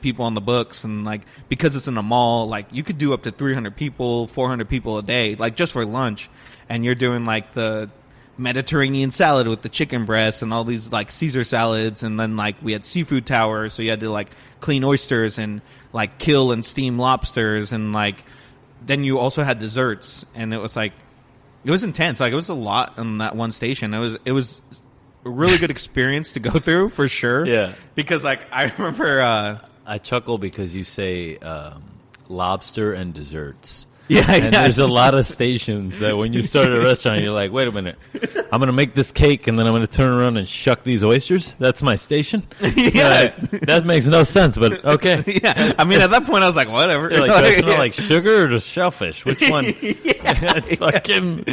people on the books, and like because it's in a mall, like you could do up to 300 people, 400 people a day, like just for lunch, and you're doing like the Mediterranean salad with the chicken breasts and all these like Caesar salads, and then like we had seafood towers, so you had to like clean oysters and like kill and steam lobsters, and like then you also had desserts, and it was intense. Like it was a lot on that one station. It was a really good experience to go through for sure. Yeah, because like I remember. I chuckle because you say lobster and desserts. Yeah, and there's a lot of stations that when you start a restaurant, you're like, wait a minute, I'm going to make this cake and then I'm going to turn around and shuck these oysters? That's my station? Yeah. That makes no sense, but okay. Yeah, I mean, at that point, I was like, whatever. You're like, do I smell like sugar or just shellfish? Which one? It's fucking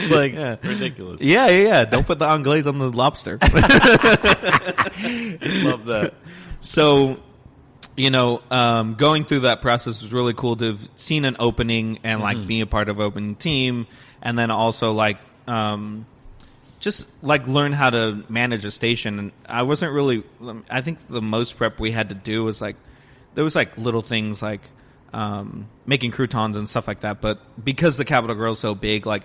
ridiculous. Yeah. Don't put the anglaise on the lobster. Love that. So... going through that process was really cool to have seen an opening and like being a part of opening team, and then also like just like learn how to manage a station. And I wasn't really. I think the most prep we had to do was like there was like little things like making croutons and stuff like that. But because the Capitol Grille is so big, like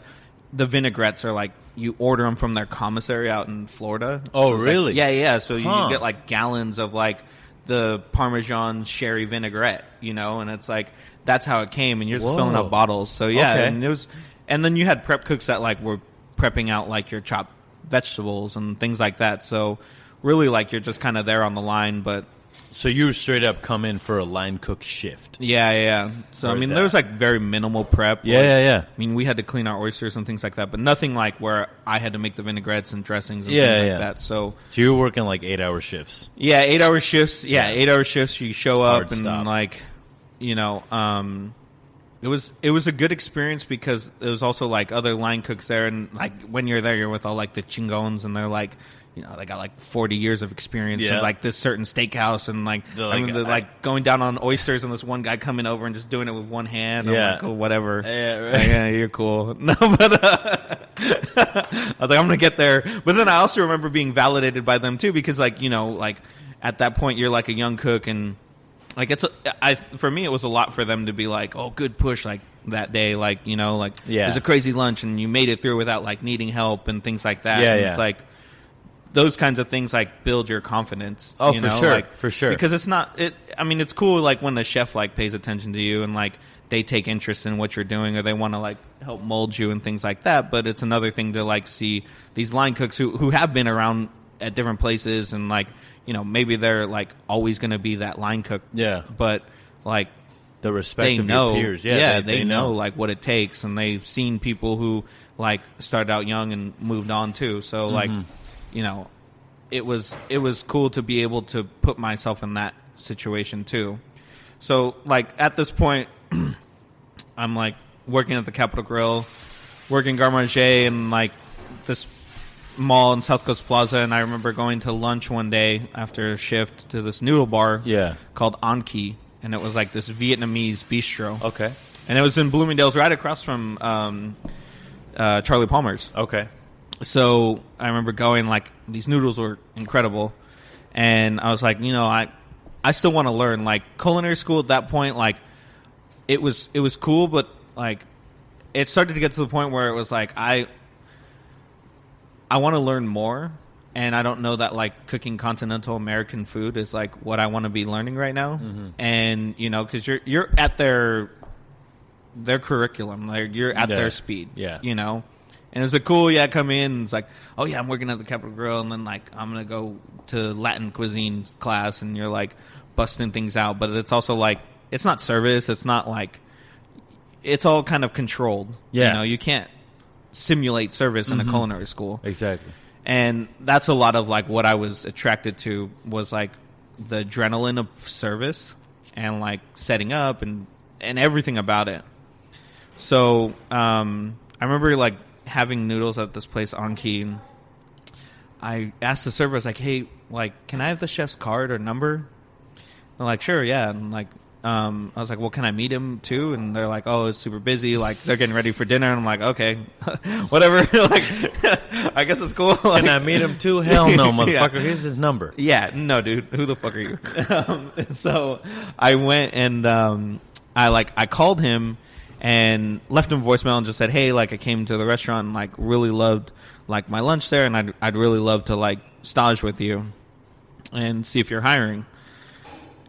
the vinaigrettes are like you order them from their commissary out in Florida. Oh, so really? Like, yeah. So you get like gallons of like the Parmesan sherry vinaigrette, and it's like that's how it came, and you're just filling up bottles. So yeah, okay. and then you had prep cooks that like were prepping out like your chopped vegetables and things like that. So really, like you're just kind of there on the line, but. So you straight up come in for a line cook shift. Yeah. So, I mean, there was, like, very minimal prep. Yeah. I mean, we had to clean our oysters and things like that, but nothing like where I had to make the vinaigrettes and dressings and things like that. So you were working, like, 8-hour shifts. Yeah, 8-hour shifts. Yeah, 8-hour shifts. You show up Hard and, stop. like, it was a good experience because there was also, like, other line cooks there. And, like, when you're there, you're with all, like, the chingones, and they're, like... they got like 40 years of experience in like this certain steakhouse, and like they're like going down on oysters, and this one guy coming over and just doing it with one hand. I'm like, oh, whatever. Yeah, right. Yeah, you're cool. No, but I was like, I'm gonna get there. But then I also remember being validated by them too, because like like at that point you're like a young cook, and like for me it was a lot for them to be like, oh, good push, like that day, like it was a crazy lunch and you made it through without like needing help and things like that. Yeah, and it's like those kinds of things like build your confidence. Oh, for sure, like, for sure. Because it's not it. I mean, it's cool like when the chef like pays attention to you and like they take interest in what you're doing, or they want to like help mold you and things like that. But it's another thing to like see these line cooks who have been around at different places, and like maybe they're like always going to be that line cook. Yeah. But like the respect of your peers. Yeah, they know like what it takes, and they've seen people who like started out young and moved on too. So like. It was cool to be able to put myself in that situation too. So like at this point, I'm like working at the Capitol Grille, working Garde Manger and like this mall in South Coast Plaza, and I remember going to lunch one day after a shift to this noodle bar called Anki, and it was like this Vietnamese bistro. Okay. And it was in Bloomingdale's, right across from Charlie Palmer's. Okay. So I remember going, like, these noodles were incredible. And I was like, I still want to learn. Like, culinary school at that point, like, it was cool, but, like, it started to get to the point where it was like, I want to learn more. And I don't know that, like, cooking continental American food is, like, what I want to be learning right now. Mm-hmm. And, because you're at their curriculum. Like, you're at their speed. Yeah. And it's cool, come in, and it's like, oh, yeah, I'm working at the Capitol Grille, and then, like, I'm going to go to Latin cuisine class, and you're, like, busting things out. But it's also, like, it's not service. It's not, like, it's all kind of controlled. Yeah. You can't simulate service in a culinary school. Exactly. And that's a lot of, like, what I was attracted to was, like, the adrenaline of service and, like, setting up and everything about it. So I remember, like, having noodles at this place on Key. I asked the server, I was like, hey, like, can I have the chef's card or number? They're like, sure, yeah. And like, I was like, well, can I meet him too? And they're like, oh, it's super busy. Like, they're getting ready for dinner. And I'm like, okay, whatever. Like, I guess it's cool. Like, can I meet him too? Hell no, motherfucker. Yeah. Here's his number. Yeah, no, dude. Who the fuck are you? So I went and I called him and left him a voicemail and just said, hey, like, I came to the restaurant and like really loved like my lunch there, and I'd really love to like stage with you and see if you're hiring.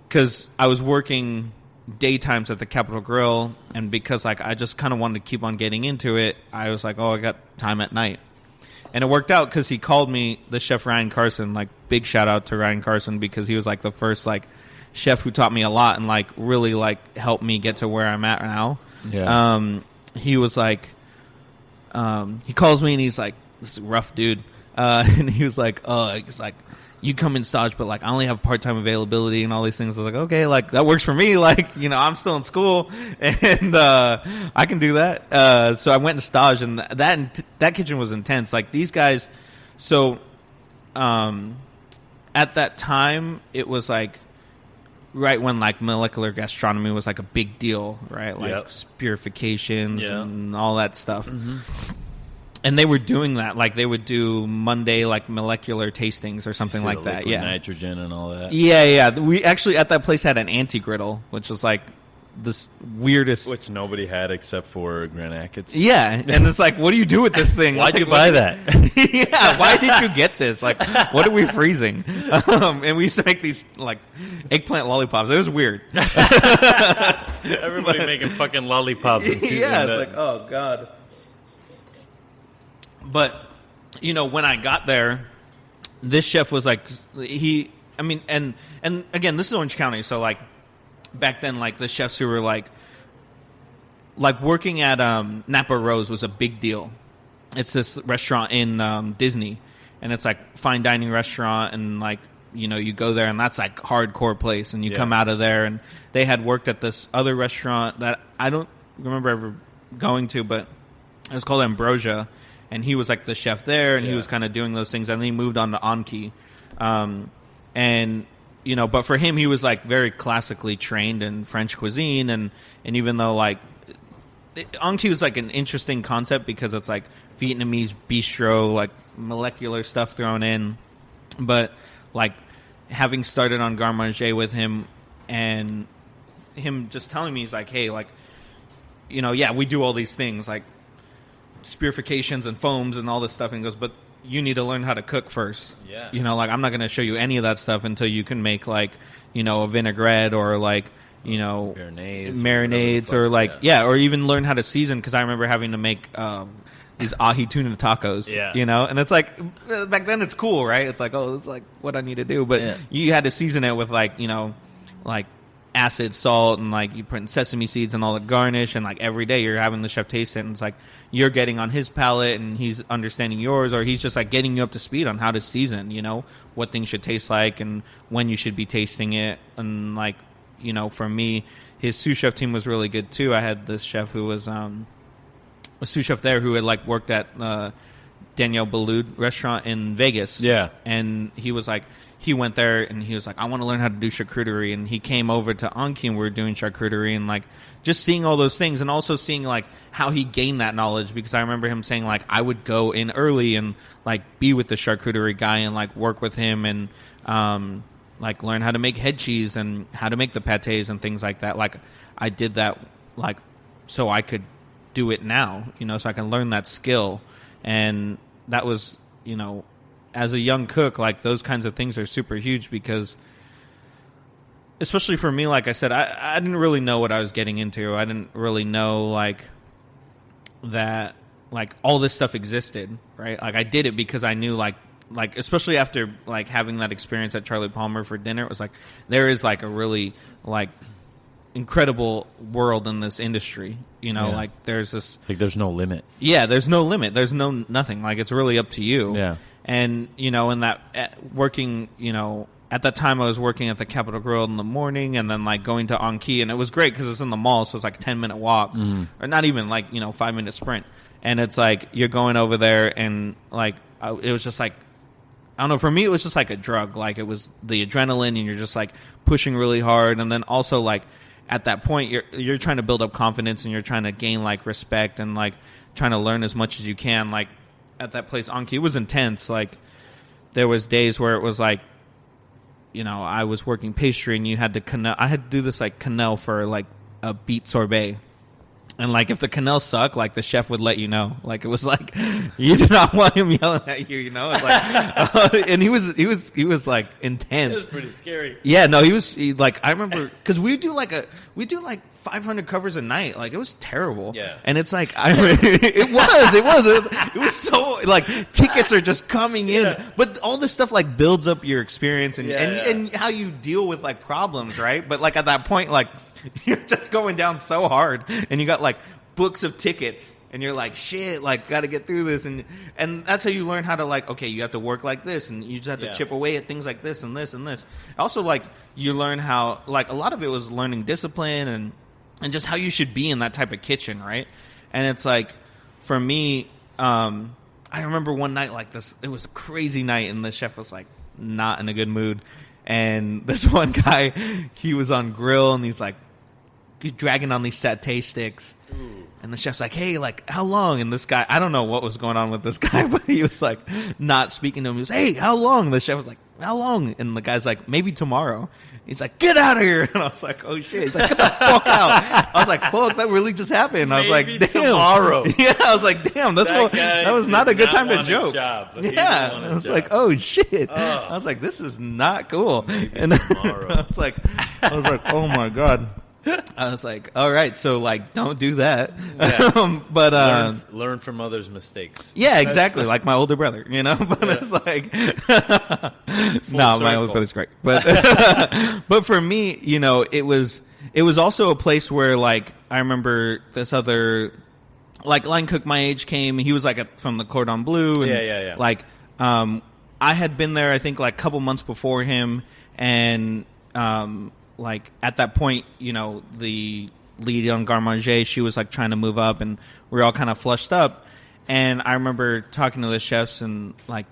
Because I was working daytimes at the Capitol Grill, and because like I just kind of wanted to keep on getting into it, I was like, oh, I got time at night. And it worked out because he called me, the chef Ryan Carson, like big shout out to Ryan Carson, because he was like the first like chef who taught me a lot and like really like helped me get to where I'm at now. Yeah. He was like, he calls me and he's like, this is a rough dude. And he was like, oh, it's like, you come in stage, but like I only have part-time availability and all these things. I was like, okay, like that works for me. Like, you know, I'm still in school and I can do that. So I went to stage, and that kitchen was intense. Like these guys, so at that time it was like right when like molecular gastronomy was like a big deal, right? Like purifications and all that stuff. Mm-hmm. And they were doing that, like they would do Monday like molecular tastings or something like that. Yeah, nitrogen and all that. Yeah. We actually at that place had an anti-griddle, which was like this weirdest, which nobody had except for Grand Atkins. Yeah, and it's like, what do you do with this thing? Why'd you buy that? Yeah, why did you get this? Like, what are we freezing? And we used to make these like eggplant lollipops. It was weird. Everybody making fucking lollipops. Yeah, it's like, oh god. But, you know, when I got there, this chef was like, and again, this is Orange County, so like back then, like the chefs who were like working at Napa Rose was a big deal. It's this restaurant in Disney, and it's like fine dining restaurant, and like, you know, you go there and that's like hardcore place, and you come out of there, and they had worked at this other restaurant that I don't remember ever going to, but it was called Ambrosia. And he was like the chef there, and he was kind of doing those things. And then he moved on to Anki. And, you know, but for him, he was like very classically trained in French cuisine. And even though like Anki was like an interesting concept because it's like Vietnamese bistro, like molecular stuff thrown in. But like having started on Garde Manger with him and him just telling me, he's like, hey, like, you know, yeah, we do all these things like purifications and foams and all this stuff, and he goes, but you need to learn how to cook first. Yeah, you know, like I'm not going to show you any of that stuff until you can make like, you know, a vinaigrette or like, you know, marinades or like or even learn how to season, because I remember having to make these ahi tuna tacos, you know, and it's like back then it's cool, right? It's like, oh, it's like what I need to do, but you had to season it with like, you know, like acid, salt, and like you put in sesame seeds and all the garnish, and like every day you're having the chef taste it, and it's like you're getting on his palate and he's understanding yours, or he's just like getting you up to speed on how to season, you know, what things should taste like and when you should be tasting it. And like, you know, for me, his sous chef team was really good too. I had this chef who was a sous chef there who had like worked at Daniel Boulud restaurant in Vegas. Yeah. And he was like, he went there and he was like, I want to learn how to do charcuterie. And he came over to Anki and we were doing charcuterie, and like just seeing all those things, and also seeing like how he gained that knowledge, because I remember him saying like I would go in early and like be with the charcuterie guy and like work with him and like learn how to make head cheese and how to make the pâtés and things like that. Like I did that like so I could do it now, you know, so I can learn that skill. And that was, you know, as a young cook, like those kinds of things are super huge, because especially for me, like I said, I didn't really know what I was getting into. I didn't really know like that, like all this stuff existed, right? Like I did it because I knew like especially after like having that experience at Charlie Palmer for dinner, it was like there is like a really like incredible world in this industry, you know, like there's this like there's no limit. Yeah, there's no limit. There's no nothing. Like it's really up to you. Yeah. And, you know, in that working, you know, at that time I was working at the Capitol Grill in the morning, and then like going to Anki, and it was great because it was in the mall, so it's like a 10-minute walk, or not even like, you know, 5-minute sprint. And it's like you're going over there, and like it was just like, I don't know, for me it was just like a drug. Like it was the adrenaline, and you're just like pushing really hard, and then also like at that point you're trying to build up confidence and you're trying to gain like respect and like trying to learn as much as you can. Like at that place, Anki, it was intense. Like there was days where it was like, you know, I was working pastry and you had to cannelle. I had to do this like cannelle for like a beet sorbet. And like if the cannelle sucked, like the chef would let you know. Like it was like you did not want him yelling at you, you know. It's like, and he was like intense. It was pretty scary. Yeah, no, like I remember because we do like 500 covers a night. Like it was terrible. Yeah, and it's like it was so like tickets are just coming in, but all this stuff like builds up your experience and how you deal with like problems, right? But like at that point, like. You're just going down so hard, and you got like books of tickets, and you're like, shit, like got to get through this, and that's how you learn how to like, okay, you have to work like this, and you just have to chip away at things like this and this and this. Also, like you learn how, like a lot of it was learning discipline and just how you should be in that type of kitchen, right? And it's like, for me, I remember one night like this, it was a crazy night, and the chef was like not in a good mood, and this one guy, he was on grill, and he's like. He's dragging on these satay sticks. Ooh. And the chef's like, hey, like, how long? And this guy, I don't know what was going on with this guy, but he was like not speaking to him. He was, hey, how long? The chef was like, how long? And the guy's like, maybe tomorrow. He's like, get out of here. And I was like, oh shit. He's like, get the fuck out. I was like, fuck, that really just happened. I was like, damn. Tomorrow. Yeah, I was like, damn, that was not a good time to joke. Yeah. I was like, oh shit. I was like, this is not cool. And I was like, oh my God. I was like, all right, so like, don't do that. Yeah. But learn from others' mistakes. Yeah, exactly. Like my older brother, you know. But it's like, no, my older brother's great. But but for me, you know, it was also a place where like I remember this other like line cook my age came. He was like from the Cordon Bleu. And, yeah. Like I had been there, I think, like a couple months before him, and like at that point, you know, the lead on Garde Manger, she was like trying to move up, and we were all kind of flushed up. And I remember talking to the chefs, and like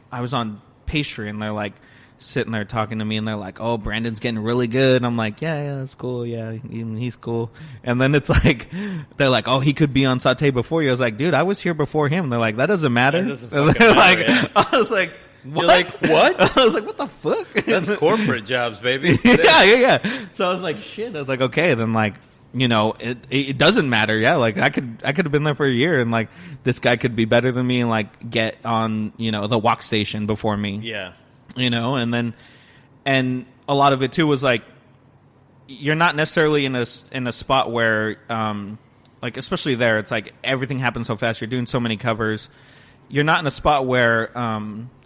I was on pastry, and they're like sitting there talking to me, and they're like, "Oh, Brandon's getting really good." And I'm like, "Yeah, that's cool. Yeah, he's cool." And then it's like they're like, "Oh, he could be on Sauté before you." I was like, "Dude, I was here before him." They're like, "That doesn't matter." That doesn't fucking matter, like, yeah. I was like. What? You're like, what? I was like, what the fuck? That's corporate jobs, baby. Yeah. So I was like, shit. I was like, okay, then like, you know, it doesn't matter. Yeah, like I could have been there for a year, and like this guy could be better than me and like get on, you know, the wok station before me. Yeah. You know, and a lot of it too was like, you're not necessarily in a spot where, like especially there, it's like everything happens so fast. You're doing so many covers. You're not in a spot where,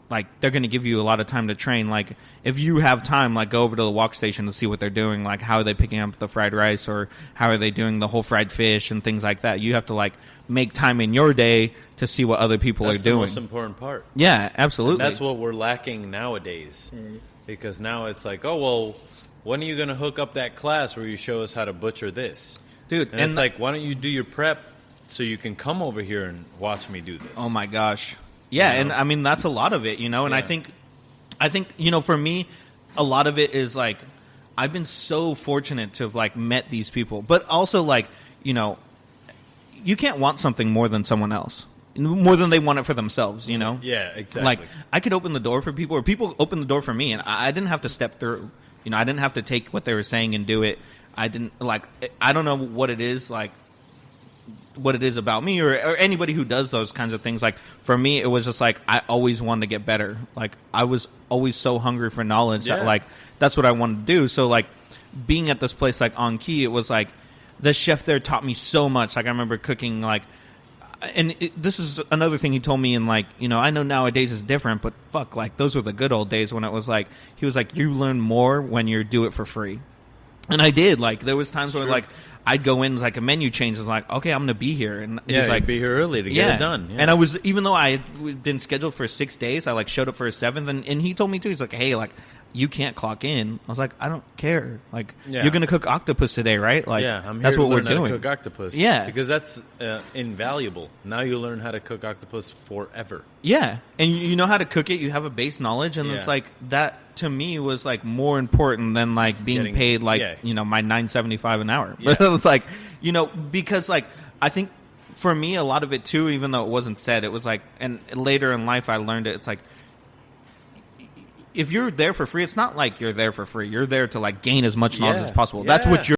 like they're going to give you a lot of time to train. Like if you have time, like go over to the wok station to see what they're doing. Like how are they picking up the fried rice, or how are they doing the whole fried fish and things like that. You have to like make time in your day to see what other people are doing. That's the most important part. Yeah, absolutely. And that's what we're lacking nowadays. Because now it's like, oh, well, when are you going to hook up that class where you show us how to butcher this? Dude, and it's like, why don't you do your prep so you can come over here and watch me do this? Oh my gosh. Yeah, you know? And I mean that's a lot of it, you know, and I think you know, for me a lot of it is like I've been so fortunate to have like met these people, but also like, you know, you can't want something more than someone else. More than they want it for themselves, you know? Yeah, exactly. Like I could open the door for people, or people open the door for me, and I didn't have to step through. You know, I didn't have to take what they were saying and do it. I didn't like I don't know what it is like what it is about me or anybody who does those kinds of things. Like for me, it was just like I always wanted to get better. Like I was always so hungry for knowledge that like that's what I wanted to do. So like being at this place like On Key, it was like the chef there taught me so much. Like I remember cooking like, and this is another thing he told me, and like, you know, I know nowadays is different, but fuck, like those were the good old days when it was like, he was like, you learn more when you do it for free. And I did. Like there was times where like I'd go in, like a menu change, and like, okay, I'm going to be here. And he's like, be here early to get it done. Yeah. And I was, even though I had been scheduled for 6 days, I like showed up for a 7th, and he told me too, he's like, hey, like, you can't clock in. I was like, I don't care. Like, Yeah. you're going to cook octopus today, right? Like, Yeah, I'm here that's to what we're learn how doing. to cook octopus. Yeah. Because that's invaluable. Now you learn how to cook octopus forever. Yeah. And you know how to cook it. You have a base knowledge. And Yeah. it's like, that to me was like more important than like being paid like, my $9.75 an hour. Yeah. But it's like, because like, I think for me, a lot of it too, even though it wasn't said, it was like, and later in life I learned it. It's like, if you're there for free, it's not like you're there for free. You're there to like gain as much knowledge as possible. That's what you're